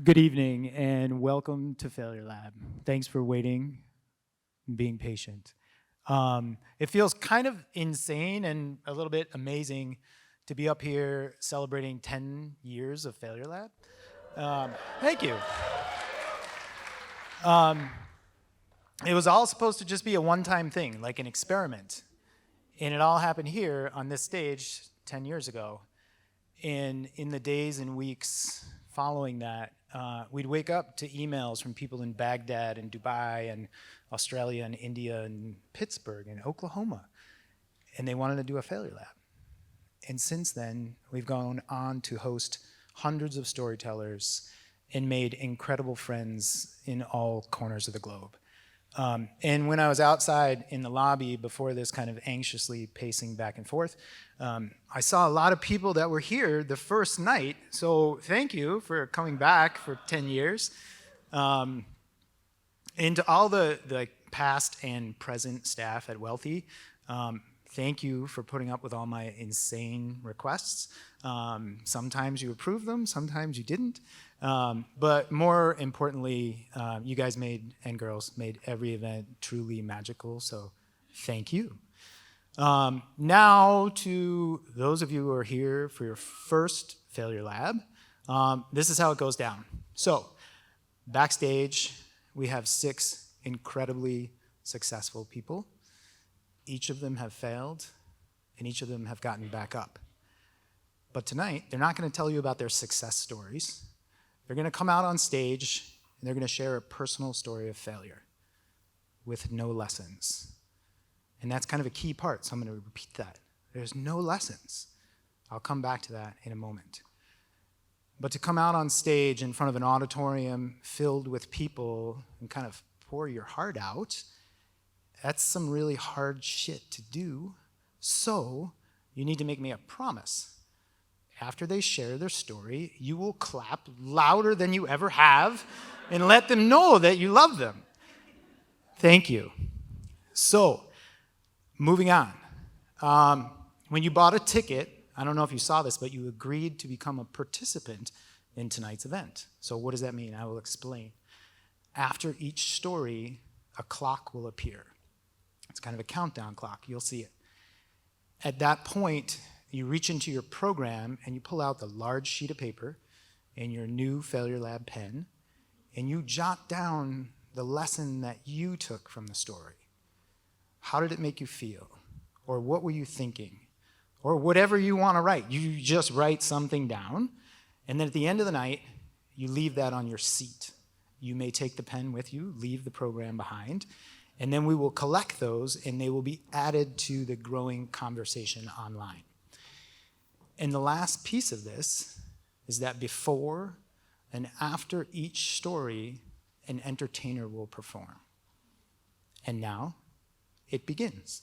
Good evening and welcome to Failure Lab. Thanks for waiting and being patient. It feels kind of insane and a little bit amazing to be up here celebrating 10 years of Failure Lab. Thank you. It was all supposed to just be a one-time thing, like an experiment. And it all happened here on this stage 10 years ago. And in the days and weeks following that, we'd wake up to emails from people in Baghdad and Dubai and Australia and India and Pittsburgh and Oklahoma. And they wanted to do a Failure Lab. And since then, we've gone on to host hundreds of storytellers and made incredible friends in all corners of the globe. And when I was outside in the lobby before this, kind of anxiously pacing back and forth, I saw a lot of people that were here the first night. So thank you for coming back for 10 years. And to all the past and present staff at Wealthy, thank you for putting up with all my insane requests. Sometimes you approved them, sometimes you didn't. But more importantly, you guys and girls made every event truly magical, so thank you. Now to those of you who are here for your first Failure Lab, this is how it goes down. So backstage, we have 6 incredibly successful people. Each of them have failed, and each of them have gotten back up. But tonight, they're not going to tell you about their success stories. They're going to come out on stage, and they're going to share a personal story of failure with no lessons. And that's kind of a key part, so I'm going to repeat that. There's no lessons. I'll come back to that in a moment. But to come out on stage in front of an auditorium filled with people and kind of pour your heart out, that's some really hard shit to do. So you need to make me a promise. After they share their story, you will clap louder than you ever have and let them know that you love them. Thank you. So, moving on. When you bought a ticket, I don't know if you saw this, but you agreed to become a participant in tonight's event. So what does that mean? I will explain. After each story, a clock will appear. It's kind of a countdown clock. You'll see it. At that point, you reach into your program and you pull out the large sheet of paper and your new Failure Lab pen, and you jot down the lesson that you took from the story. How did it make you feel? Or what were you thinking? Or whatever you want to write. You just write something down, and then at the end of the night, you leave that on your seat. You may take the pen with you, leave the program behind, and then we will collect those and they will be added to the growing conversation online. And the last piece of this is that before and after each story, an entertainer will perform. And now, it begins.